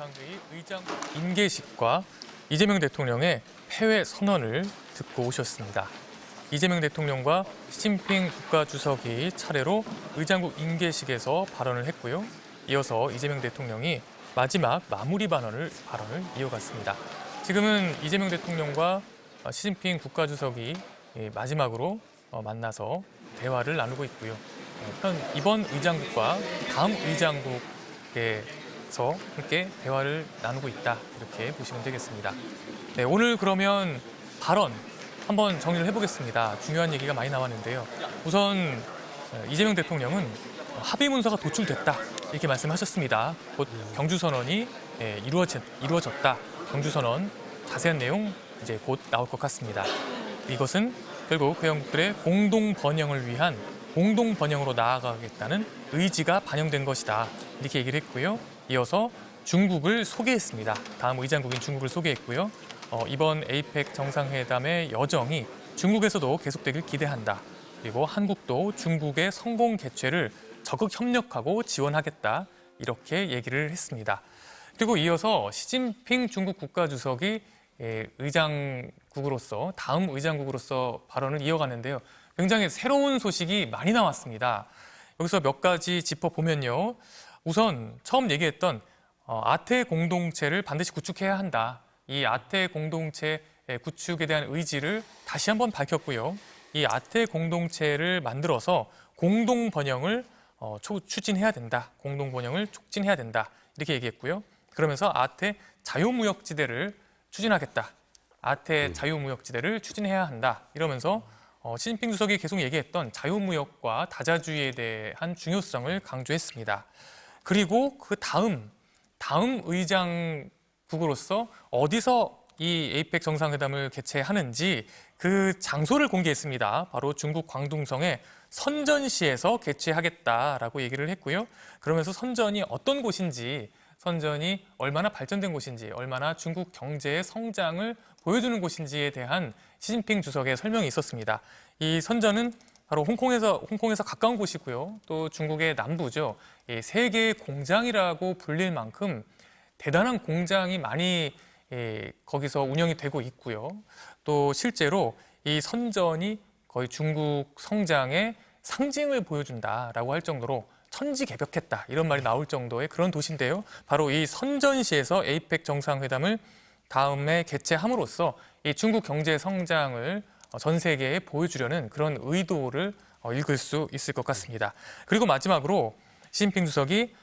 전당대회 의장 인계식과 이재명 대통령의 폐회 선언을 듣고 오셨습니다. 이재명 대통령과 시진핑 국가주석이 차례로 의장국 인계식에서 발언을 했고요. 이어서 이재명 대통령이 마지막 마무리 발언을 이어갔습니다. 지금은 이재명 대통령과 시진핑 국가주석이 마지막으로 만나서 대화를 나누고 있고요. 이번 의장국과 다음 의장국에서 함께 대화를 나누고 있다, 이렇게 보시면 되겠습니다. 네, 오늘 그러면 발언 한번 정리를 해보겠습니다. 중요한 얘기가 많이 나왔는데요. 우선 이재명 대통령은 합의 문서가 도출됐다, 이렇게 말씀하셨습니다. 곧 경주선언이 이루어졌다. 경주선언 자세한 내용 이제 곧 나올 것 같습니다. 이것은 결국 회원국들의 공동 번영을 위한 공동 번영으로 나아가겠다는 의지가 반영된 것이다, 이렇게 얘기를 했고요. 이어서 중국을 소개했습니다. 다음 의장국인 중국을 소개했고요. 이번 에이펙 정상회담의 여정이 중국에서도 계속되길 기대한다. 그리고 한국도 중국의 성공 개최를 적극 협력하고 지원하겠다, 이렇게 얘기를 했습니다. 그리고 이어서 시진핑 중국 국가주석이 의장국으로서 다음 의장국으로서 발언을 이어갔는데요. 굉장히 새로운 소식이 많이 나왔습니다. 여기서 몇 가지 짚어보면요. 우선 처음 얘기했던 아태 공동체를 반드시 구축해야 한다. 이 아태 공동체 구축에 대한 의지를 다시 한번 밝혔고요. 이 아태 공동체를 만들어서 공동 번영을 추진해야 된다. 공동 번영을 촉진해야 된다, 이렇게 얘기했고요. 그러면서 아태 자유무역지대를 추진하겠다. 아태 자유무역지대를 추진해야 한다. 이러면서 시진핑 주석이 계속 얘기했던 자유무역과 다자주의에 대한 중요성을 강조했습니다. 그리고 그 다음 의장국으로서 어디서 이 에이펙 정상회담을 개최하는지 그 장소를 공개했습니다. 바로 중국 광둥성의 선전시에서 개최하겠다라고 얘기를 했고요. 그러면서 선전이 어떤 곳인지, 선전이 얼마나 발전된 곳인지, 얼마나 중국 경제의 성장을 보여주는 곳인지에 대한 시진핑 주석의 설명이 있었습니다. 이 선전은 바로 홍콩에서 가까운 곳이고요. 또 중국의 남부죠. 세계의 공장이라고 불릴 만큼 대단한 공장이 많이 거기서 운영이 되고 있고요. 또 실제로 이 선전이 거의 중국 성장의 상징을 보여준다라고 할 정도로 천지개벽했다, 이런 말이 나올 정도의 그런 도시인데요. 바로 이 선전시에서 에이펙 정상회담을 다음에 개최함으로써 이 중국 경제 성장을 전 세계에 보여주려는 그런 의도를 읽을 수 있을 것 같습니다. 그리고 마지막으로 시진핑 주석이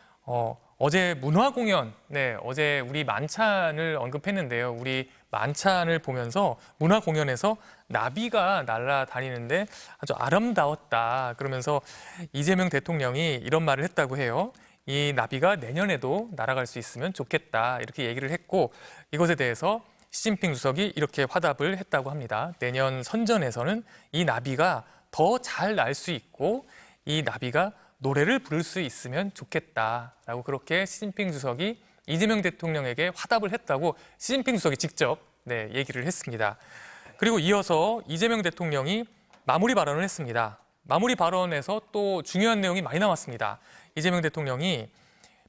어제 문화공연, 어제 우리 만찬을 언급했는데요. 우리 만찬을 보면서 문화공연에서 나비가 날아다니는데 아주 아름다웠다, 그러면서 이재명 대통령이 이런 말을 했다고 해요. 이 나비가 내년에도 날아갈 수 있으면 좋겠다, 이렇게 얘기를 했고, 이것에 대해서 시진핑 주석이 이렇게 화답을 했다고 합니다. 내년 선전에서는 이 나비가 더 잘 날 수 있고 이 나비가 노래를 부를 수 있으면 좋겠다라고 그렇게 시진핑 주석이 이재명 대통령에게 화답을 했다고 시진핑 주석이 직접 얘기를 했습니다. 그리고 이어서 이재명 대통령이 마무리 발언을 했습니다. 마무리 발언에서 또 중요한 내용이 많이 나왔습니다. 이재명 대통령이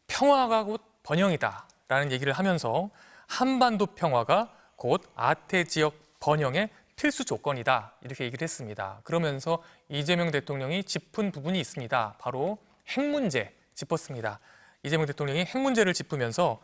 평화가 곧 번영이다라는 얘기를 하면서 한반도 평화가 곧 아태 지역 번영의 필수 조건이다, 이렇게 얘기를 했습니다. 그러면서 이재명 대통령이 짚은 부분이 있습니다. 바로 핵 문제 짚었습니다. 이재명 대통령이 핵 문제를 짚으면서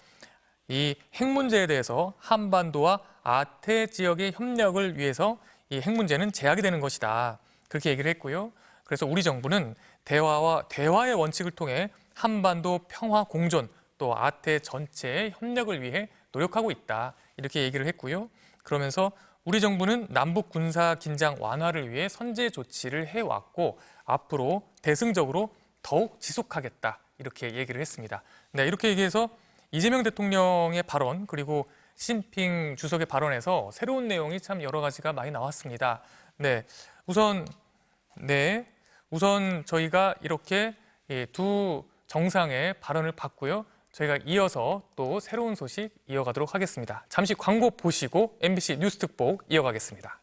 이 핵 문제에 대해서 한반도와 아태 지역의 협력을 위해서 이 핵 문제는 제약이 되는 것이다, 그렇게 얘기를 했고요. 그래서 우리 정부는 대화의 원칙을 통해 한반도 평화 공존, 또 아태 전체의 협력을 위해 노력하고 있다, 이렇게 얘기를 했고요. 그러면서 우리 정부는 남북 군사 긴장 완화를 위해 선제 조치를 해왔고 앞으로 대승적으로 더욱 지속하겠다, 이렇게 얘기를 했습니다. 이렇게 얘기해서 이재명 대통령의 발언, 그리고 시진핑 주석의 발언에서 새로운 내용이 참 여러 가지가 많이 나왔습니다. 우선 저희가 이렇게 두 정상의 발언을 봤고요. 저희가 이어서 또 새로운 소식 이어가도록 하겠습니다. 잠시 광고 보시고 MBC 뉴스특보 이어가겠습니다.